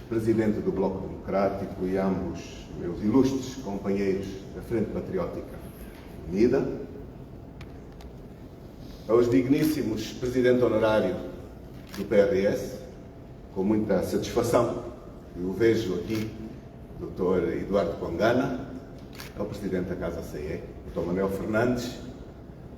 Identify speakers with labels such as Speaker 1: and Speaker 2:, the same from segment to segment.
Speaker 1: presidente do Bloco Democrático e ambos meus ilustres companheiros da Frente Patriótica Unida, aos digníssimos presidente honorário do PRS, com muita satisfação, eu o vejo aqui, Dr. Eduardo Pangana, ao presidente da Casa CE, Dr. Manuel Fernandes,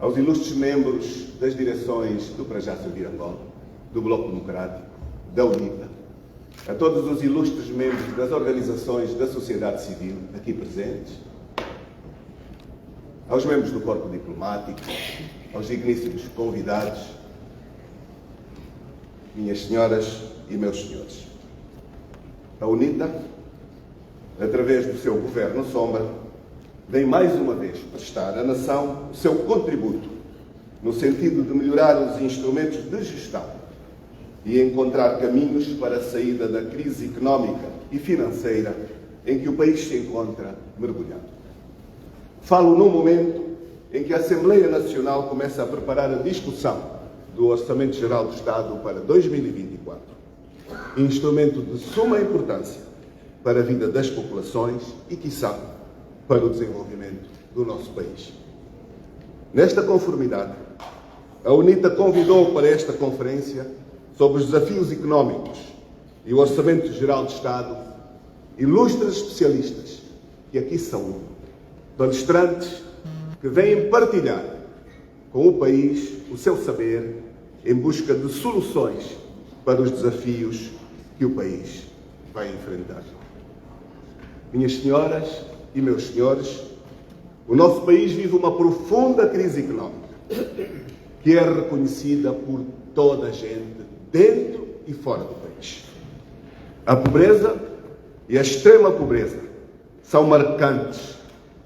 Speaker 1: aos ilustres membros das direções do Prajácio de Angola, do Bloco Democrático, da UNITA, a todos os ilustres membros das organizações da sociedade civil aqui presentes, aos membros do corpo diplomático, aos digníssimos convidados, minhas senhoras e meus senhores. A UNITA, através do seu Governo Sombra, vem mais uma vez prestar à nação o seu contributo no sentido de melhorar os instrumentos de gestão e encontrar caminhos para a saída da crise económica e financeira em que o país se encontra mergulhado. Falo num momento em que a Assembleia Nacional começa a preparar a discussão do Orçamento Geral do Estado para 2024, instrumento de suma importância para a vida das populações e, quiçá, para o desenvolvimento do nosso país. Nesta conformidade, a UNITA convidou para esta conferência sobre os desafios económicos e o Orçamento Geral do Estado ilustres especialistas que aqui são palestrantes que vêm partilhar com o país o seu saber em busca de soluções para os desafios que o país vai enfrentar. Minhas senhoras e meus senhores, o nosso país vive uma profunda crise económica que é reconhecida por toda a gente, dentro e fora do país. A pobreza e a extrema pobreza são marcantes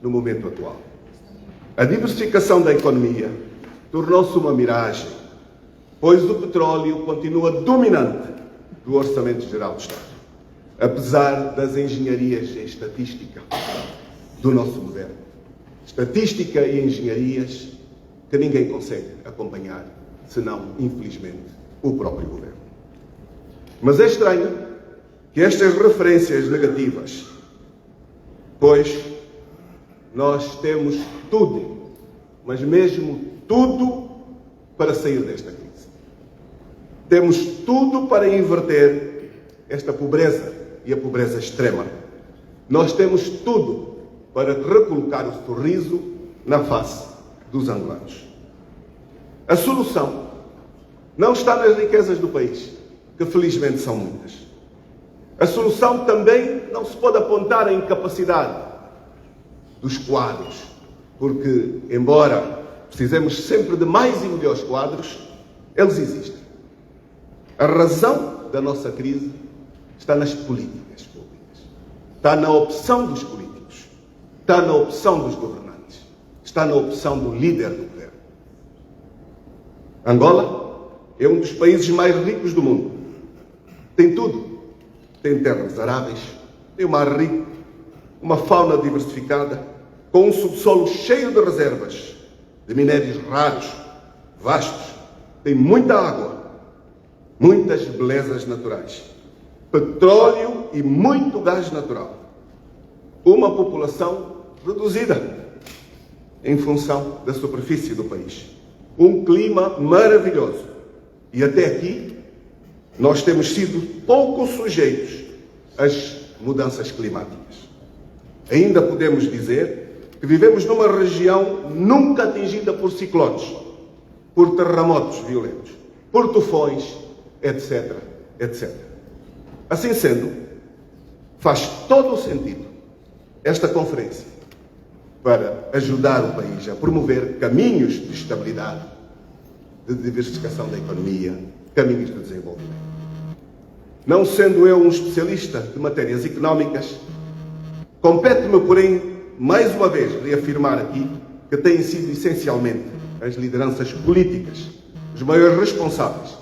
Speaker 1: no momento atual. A diversificação da economia tornou-se uma miragem, pois o petróleo continua dominante do Orçamento Geral do Estado, apesar das engenharias em estatística do nosso governo. Estatística e engenharias que ninguém consegue acompanhar, senão, infelizmente, o próprio governo. Mas é estranho que estas referências negativas, pois nós temos tudo, mas mesmo tudo, para sair desta crise. Temos tudo para inverter esta pobreza e a pobreza extrema. Nós temos tudo para recolocar o sorriso na face dos angolanos. A solução não está nas riquezas do país, que felizmente são muitas. A solução também não se pode apontar à incapacidade dos quadros, porque, embora precisemos sempre de mais e melhores quadros, eles existem. A razão da nossa crise está nas políticas públicas, está na opção dos políticos, está na opção dos governantes, está na opção do líder do governo. Angola é um dos países mais ricos do mundo. Tem tudo. Tem terras aráveis, tem um mar rico, uma fauna diversificada, com um subsolo cheio de reservas, de minérios raros, vastos, tem muita água, muitas belezas naturais, petróleo e muito gás natural. Uma população reduzida em função da superfície do país. Um clima maravilhoso. E até aqui nós temos sido pouco sujeitos às mudanças climáticas. Ainda podemos dizer que vivemos numa região nunca atingida por ciclones, por terremotos violentos, por tufões, etc, etc. Assim sendo, faz todo o sentido esta conferência para ajudar o país a promover caminhos de estabilidade, de diversificação da economia, caminhos de desenvolvimento. Não sendo eu um especialista de matérias económicas, compete-me, porém, mais uma vez, reafirmar aqui que têm sido essencialmente as lideranças políticas os maiores responsáveis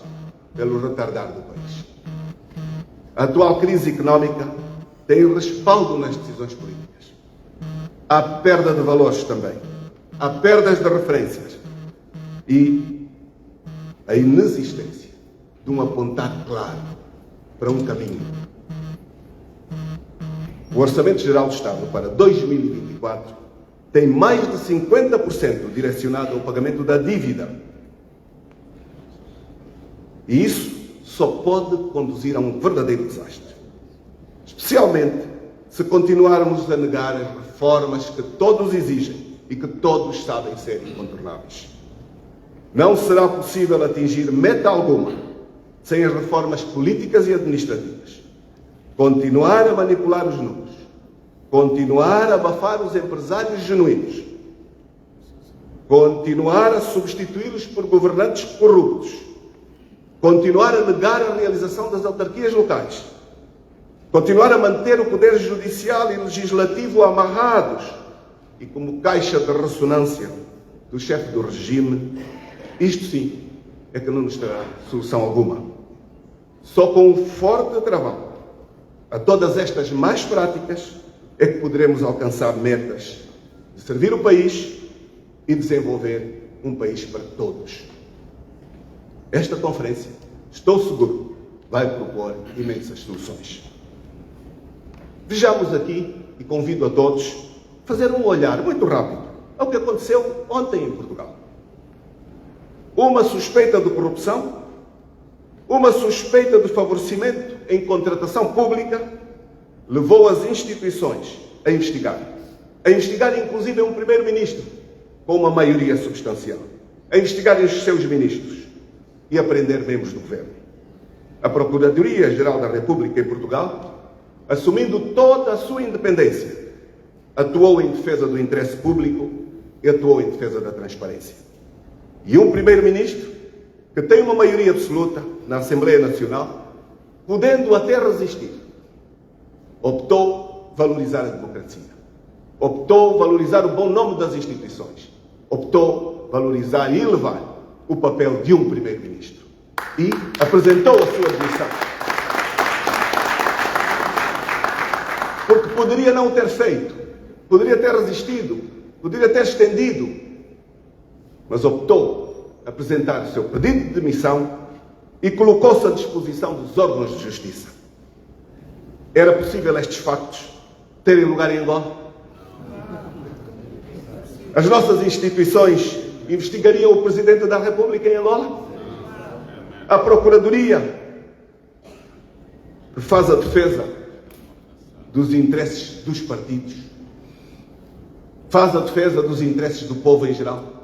Speaker 1: pelo retardar do país. A atual crise económica tem respaldo nas decisões políticas. Há perda de valores também. Há perdas de referências. E a inexistência de um apontar claro para um caminho O Orçamento Geral do Estado para 2024 tem mais de 50% direcionado ao pagamento da dívida. E isso só pode conduzir a um verdadeiro desastre. Especialmente se continuarmos a negar as reformas que todos exigem e que todos sabem ser incontornáveis. Não será possível atingir meta alguma sem as reformas políticas e administrativas. Continuar a manipular os números, continuar a abafar os empresários genuínos, continuar a substituí-los por governantes corruptos, continuar a negar a realização das autarquias locais, continuar a manter o poder judicial e legislativo amarrados e como caixa de ressonância do chefe do regime, isto sim é que não nos terá solução alguma. Só com um forte travão a todas estas más práticas é que poderemos alcançar metas de servir o país e desenvolver um país para todos. Esta conferência, estou seguro, vai propor imensas soluções. Vejamos aqui, e convido a todos, a fazer um olhar muito rápido ao que aconteceu ontem em Portugal. Uma suspeita de corrupção, uma suspeita de favorecimento em contratação pública levou as instituições a investigar inclusive um primeiro-ministro com uma maioria substancial, a investigar os seus ministros e a prender membros do governo. A Procuradoria-Geral da República em Portugal, assumindo toda a sua independência, atuou em defesa do interesse público e atuou em defesa da transparência. E um primeiro-ministro que tem uma maioria absoluta na Assembleia Nacional, podendo até resistir, optou valorizar a democracia, optou valorizar o bom nome das instituições, optou valorizar e elevar o papel de um primeiro-ministro e apresentou a sua demissão. Porque poderia não ter feito, poderia ter resistido, poderia ter estendido, mas optou apresentar o seu pedido de demissão e colocou-se à disposição dos órgãos de justiça. Era possível estes factos terem lugar em Angola? As nossas instituições investigariam o Presidente da República em Angola? A Procuradoria, que faz a defesa dos interesses dos partidos, faz a defesa dos interesses do povo em geral,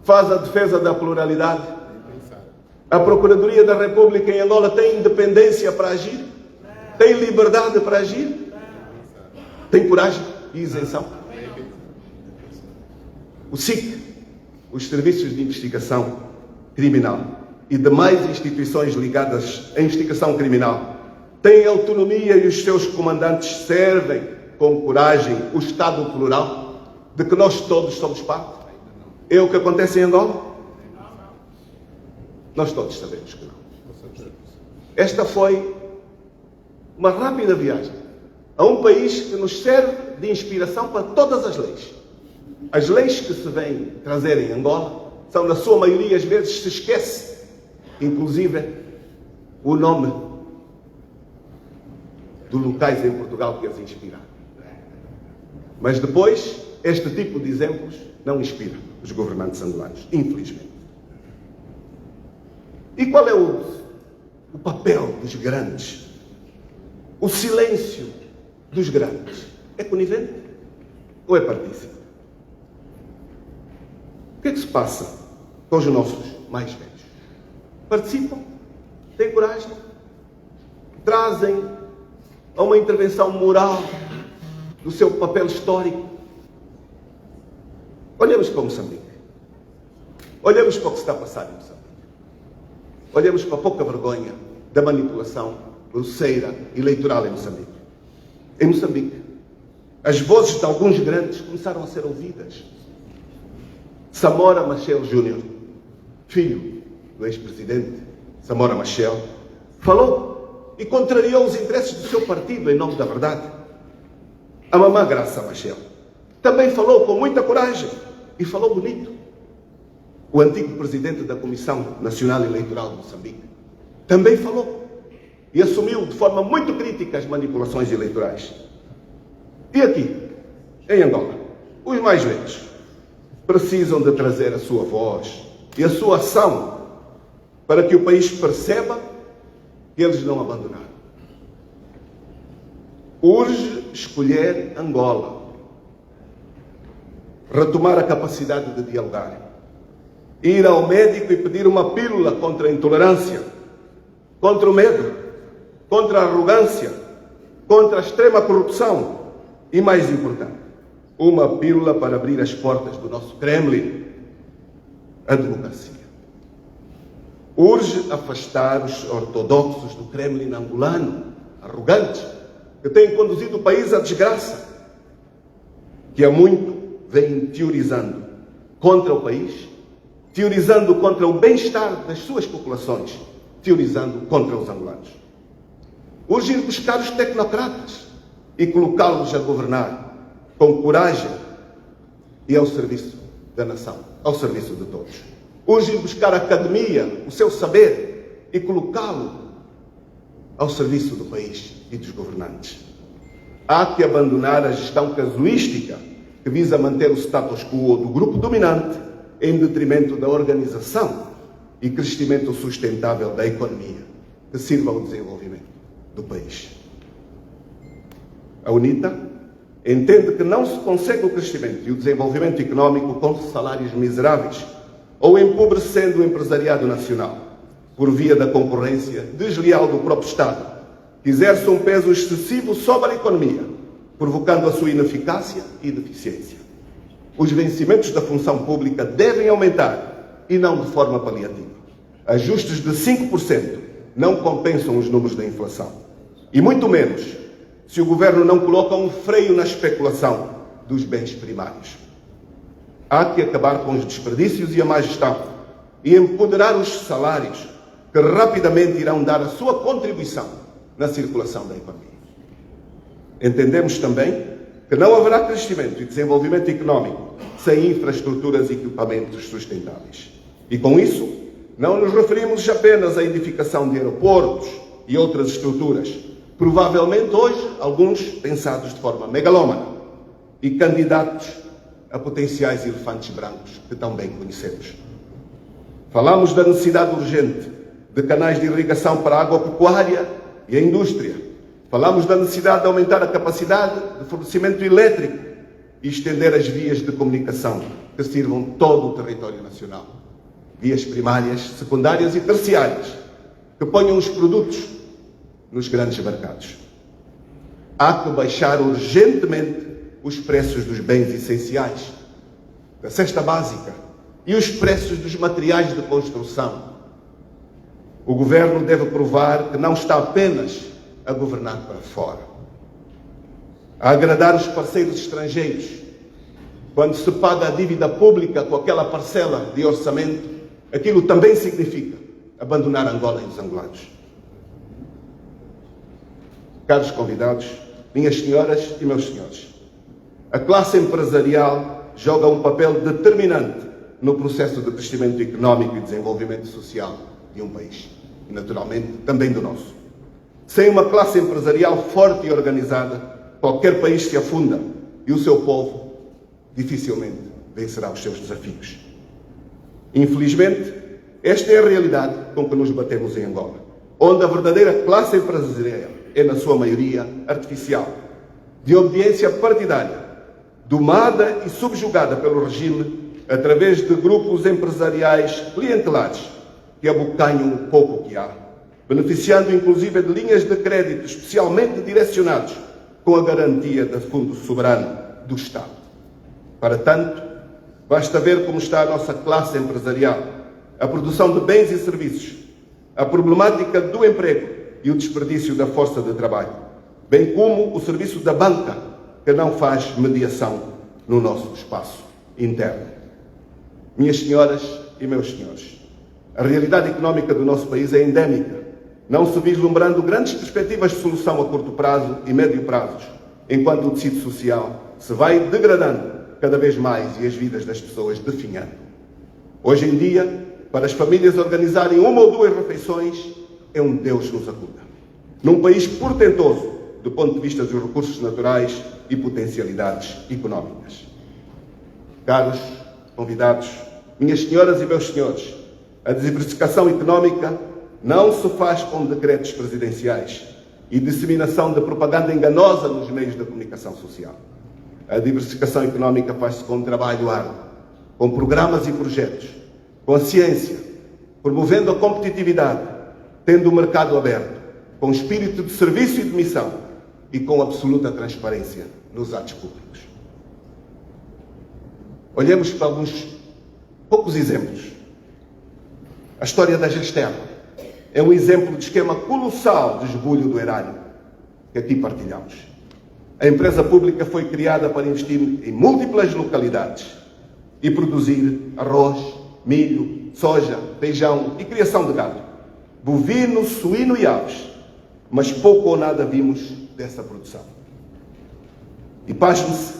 Speaker 1: faz a defesa da pluralidade. A Procuradoria da República em Angola tem independência para agir? Tem liberdade para agir? Tem coragem e isenção? O SIC, os Serviços de Investigação Criminal e demais instituições ligadas à investigação criminal, têm autonomia e os seus comandantes servem com coragem o Estado plural de que nós todos somos parte? É o que acontece em Angola? Nós todos sabemos que não. Esta foi uma rápida viagem a um país que nos serve de inspiração para todas as leis. As leis que se vêm trazer em Angola são, na sua maioria, às vezes se esquece, inclusive, o nome dos locais em Portugal que as inspiraram. Mas depois, este tipo de exemplos não inspira os governantes angolanos, infelizmente. E qual é o papel dos grandes? O silêncio dos grandes é conivente ou é partícipe? O que é que se passa com os nossos mais velhos? Participam? Têm coragem? Trazem a uma intervenção moral do seu papel histórico? Olhemos para Moçambique. Olhemos para o que está a passar em Moçambique. Olhemos para a pouca vergonha da manipulação grosseira eleitoral em Moçambique. Em Moçambique, as vozes de alguns grandes começaram a ser ouvidas. Samora Machel Júnior, filho do ex-presidente Samora Machel, falou e contrariou os interesses do seu partido em nome da verdade. A mamã Graça Machel também falou com muita coragem e falou bonito. O antigo presidente da Comissão Nacional Eleitoral de Moçambique também falou e assumiu de forma muito crítica as manipulações eleitorais. E aqui, em Angola, os mais velhos precisam de trazer a sua voz e a sua ação para que o país perceba que eles não abandonaram. Urge escolher Angola, retomar a capacidade de dialogar, ir ao médico e pedir uma pílula contra a intolerância, contra o medo, contra a arrogância, contra a extrema corrupção e, mais importante, uma pílula para abrir as portas do nosso Kremlin, a democracia. Urge afastar os ortodoxos do Kremlin angolano, arrogantes, que têm conduzido o país à desgraça, que há muito vêm teorizando contra o país, teorizando contra o bem-estar das suas populações, teorizando contra os angolanos. Urge ir buscar os tecnocratas e colocá-los a governar com coragem e ao serviço da nação, ao serviço de todos. Urge ir buscar a academia, o seu saber, e colocá-lo ao serviço do país e dos governantes. Há que abandonar a gestão casuística que visa manter o status quo do grupo dominante em detrimento da organização e crescimento sustentável da economia que sirva ao desenvolvimento do país. A UNITA entende que não se consegue o crescimento e o desenvolvimento económico com salários miseráveis ou empobrecendo o empresariado nacional por via da concorrência desleal do próprio Estado, que exerce um peso excessivo sobre a economia, provocando a sua ineficácia e ineficiência. Os vencimentos da função pública devem aumentar e não de forma paliativa. Ajustes de 5% não compensam os números da inflação. E muito menos se o governo não coloca um freio na especulação dos bens primários. Há que acabar com os desperdícios e a má gestão e empoderar os salários que rapidamente irão dar a sua contribuição na circulação da economia. Entendemos também que não haverá crescimento e desenvolvimento económico sem infraestruturas e equipamentos sustentáveis. E com isso, não nos referimos apenas à edificação de aeroportos e outras estruturas, provavelmente hoje alguns pensados de forma megalómana e candidatos a potenciais elefantes brancos que tão bem conhecemos. Falamos da necessidade urgente de canais de irrigação para a agropecuária e a indústria. Falamos da necessidade de aumentar a capacidade de fornecimento elétrico e estender as vias de comunicação que sirvam todo o território nacional. Vias primárias, secundárias e terciárias que ponham os produtos nos grandes mercados. Há que baixar urgentemente os preços dos bens essenciais, da cesta básica e os preços dos materiais de construção. O governo deve provar que não está apenas a governar para fora, a agradar os parceiros estrangeiros. Quando se paga a dívida pública com aquela parcela de orçamento, aquilo também significa abandonar Angola e os angolanos. Caros convidados, minhas senhoras e meus senhores, a classe empresarial joga um papel determinante no processo de crescimento económico e desenvolvimento social de um país, e naturalmente também do nosso. Sem uma classe empresarial forte e organizada, qualquer país se afunda e o seu povo dificilmente vencerá os seus desafios. Infelizmente, esta é a realidade com que nos batemos em Angola, onde a verdadeira classe empresarial é, na sua maioria, artificial, de obediência partidária, domada e subjugada pelo regime através de grupos empresariais clientelares que abocanham o pouco que há, beneficiando inclusive de linhas de crédito especialmente direcionados com a garantia do Fundo Soberano do Estado. Para tanto, basta ver como está a nossa classe empresarial, a produção de bens e serviços, a problemática do emprego e o desperdício da força de trabalho, bem como o serviço da banca, que não faz mediação no nosso espaço interno. Minhas senhoras e meus senhores, a realidade económica do nosso país é endémica, não se vislumbrando grandes perspectivas de solução a curto prazo e médio prazos, enquanto o tecido social se vai degradando cada vez mais e as vidas das pessoas definhando. Hoje em dia, para as famílias organizarem uma ou duas refeições, é um Deus nos acuda. Num país portentoso, do ponto de vista dos recursos naturais e potencialidades económicas. Caros convidados, minhas senhoras e meus senhores, a diversificação económica não se faz com decretos presidenciais e disseminação de propaganda enganosa nos meios da comunicação social. A diversificação económica faz-se com um trabalho árduo, com programas e projetos, com a ciência, promovendo a competitividade, tendo o mercado aberto, com espírito de serviço e de missão e com absoluta transparência nos atos públicos. Olhemos para alguns poucos exemplos. A história da Gestel é um exemplo de esquema colossal de esbulho do erário que aqui partilhamos. A empresa pública foi criada para investir em múltiplas localidades e produzir arroz, milho, soja, feijão e criação de gado, bovino, suíno e aves, mas pouco ou nada vimos dessa produção. E pasme-se,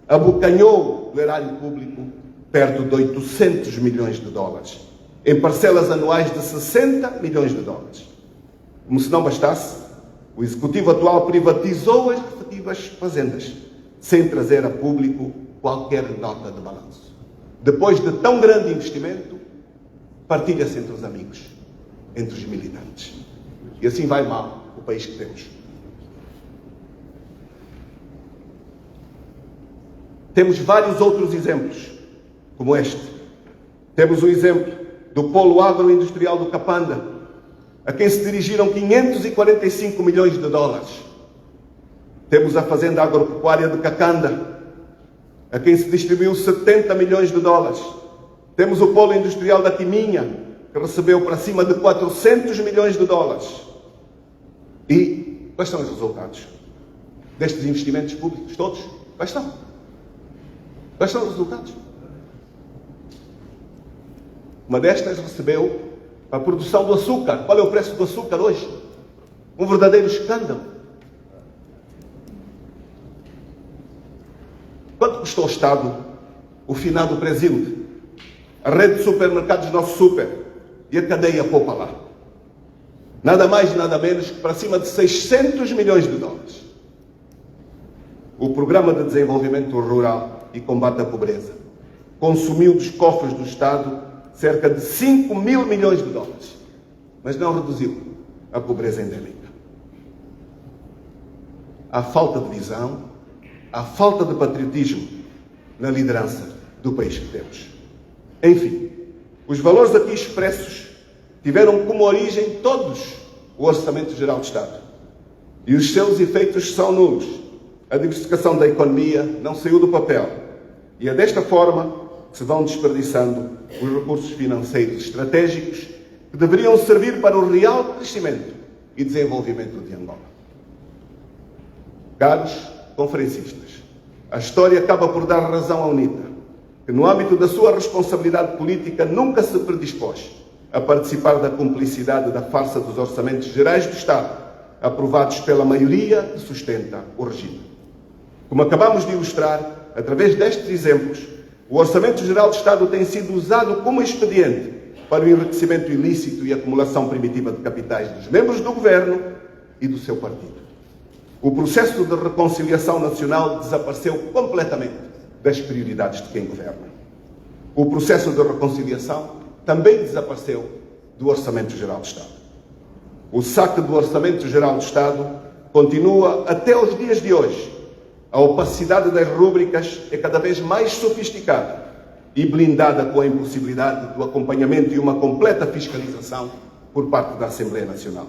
Speaker 1: abocanhou do erário público perto de 800 milhões de dólares, em parcelas anuais de 60 milhões de dólares. Como se não bastasse, o executivo atual privatizou as respectivas fazendas, sem trazer a público qualquer nota de balanço. Depois de tão grande investimento, partilha-se entre os amigos, entre os militantes. E assim vai mal o país que temos. Temos vários outros exemplos, como este. Temos o exemplo do Polo Agroindustrial do Capanda, a quem se dirigiram 545 milhões de dólares. Temos a Fazenda Agropecuária de Cacanda, a quem se distribuiu 70 milhões de dólares. Temos o Polo Industrial da Timinha, que recebeu para cima de 400 milhões de dólares. E quais são os resultados destes investimentos públicos todos? Quais são? Quais são os resultados? Uma destas recebeu a produção do açúcar. Qual é o preço do açúcar hoje? Um verdadeiro escândalo. Quanto custou ao Estado o finado Presilde, a rede de supermercados Nosso Super e a cadeia Poupa Lá? Nada mais, nada menos que para cima de 600 milhões de dólares. O Programa de Desenvolvimento Rural e Combate à Pobreza consumiu dos cofres do Estado cerca de 5 mil milhões de dólares, mas não reduziu a pobreza endémica. Há falta de visão, há falta de patriotismo na liderança do país que temos. Enfim, os valores aqui expressos tiveram como origem todos o Orçamento Geral do Estado. E os seus efeitos são nulos. A diversificação da economia não saiu do papel. E é desta forma que se vão desperdiçando os recursos financeiros estratégicos que deveriam servir para o real crescimento e desenvolvimento de Angola. Caros conferencistas, a história acaba por dar razão à UNITA, que no âmbito da sua responsabilidade política nunca se predispôs a participar da cumplicidade da farsa dos orçamentos gerais do Estado, aprovados pela maioria que sustenta o regime. Como acabamos de ilustrar, através destes exemplos, o Orçamento Geral do Estado tem sido usado como expediente para o enriquecimento ilícito e acumulação primitiva de capitais dos membros do Governo e do seu partido. O processo de reconciliação nacional desapareceu completamente das prioridades de quem governa. O processo de reconciliação também desapareceu do Orçamento Geral do Estado. O saque do Orçamento Geral do Estado continua até os dias de hoje. A opacidade das rúbricas é cada vez mais sofisticada e blindada com a impossibilidade do acompanhamento e uma completa fiscalização por parte da Assembleia Nacional.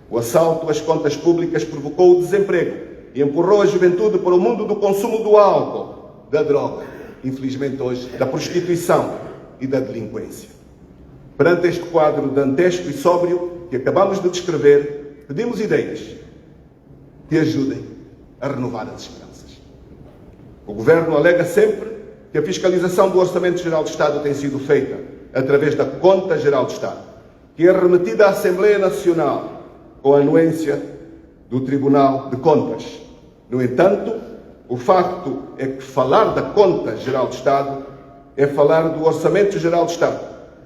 Speaker 1: O assalto às contas públicas provocou o desemprego e empurrou a juventude para o mundo do consumo do álcool, da droga, infelizmente hoje, da prostituição e da delinquência. Perante este quadro dantesco e sóbrio que acabamos de descrever, pedimos ideias que ajudem a renovar as esperanças. O Governo alega sempre que a fiscalização do Orçamento Geral do Estado tem sido feita através da Conta Geral do Estado, que é remetida à Assembleia Nacional com a anuência do Tribunal de Contas. No entanto, o facto é que falar da Conta Geral do Estado é falar do Orçamento Geral do Estado,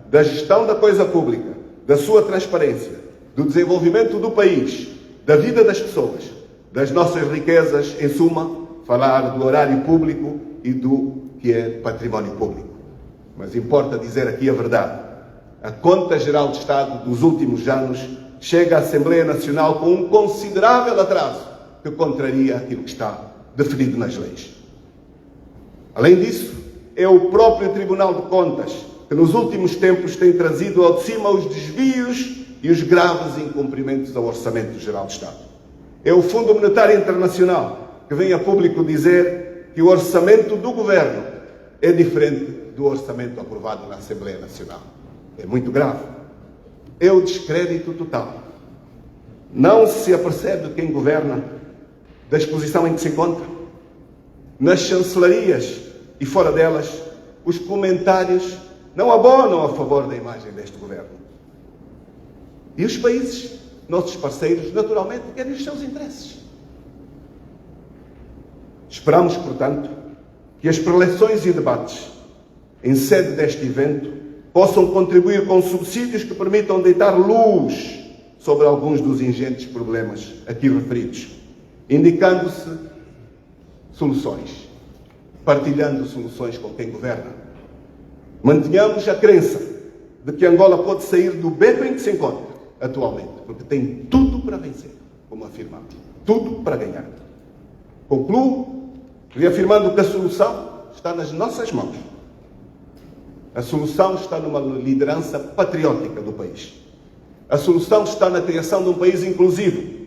Speaker 1: da gestão da coisa pública, da sua transparência, do desenvolvimento do país, da vida das pessoas, das nossas riquezas, em suma, falar do horário público e do que é património público. Mas importa dizer aqui a verdade. A Conta Geral de Estado dos últimos anos chega à Assembleia Nacional com um considerável atraso que contraria aquilo que está definido nas leis. Além disso, é o próprio Tribunal de Contas que nos últimos tempos tem trazido ao de cima os desvios e os graves incumprimentos ao Orçamento Geral de Estado. É o Fundo Monetário Internacional que vem a público dizer que o orçamento do Governo é diferente do orçamento aprovado na Assembleia Nacional. É muito grave. É o descrédito total. Não se apercebe quem governa da exposição em que se encontra. Nas chancelarias e fora delas, os comentários não abonam a favor da imagem deste governo. E os países, nossos parceiros, naturalmente, querem os seus interesses. Esperamos, portanto, que as preleções e debates em sede deste evento possam contribuir com subsídios que permitam deitar luz sobre alguns dos ingentes problemas aqui referidos, indicando-se soluções, partilhando soluções com quem governa. Mantenhamos a crença de que Angola pode sair do beco em que se encontra atualmente, porque tem tudo para vencer, como afirmamos, tudo para ganhar. Concluo reafirmando que a solução está nas nossas mãos. A solução está numa liderança patriótica do país. A solução está na criação de um país inclusivo.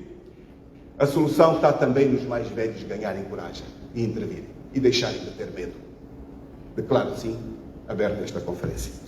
Speaker 1: A solução está também nos mais velhos ganharem coragem e intervirem e deixarem de ter medo. Declaro, assim, aberta esta conferência.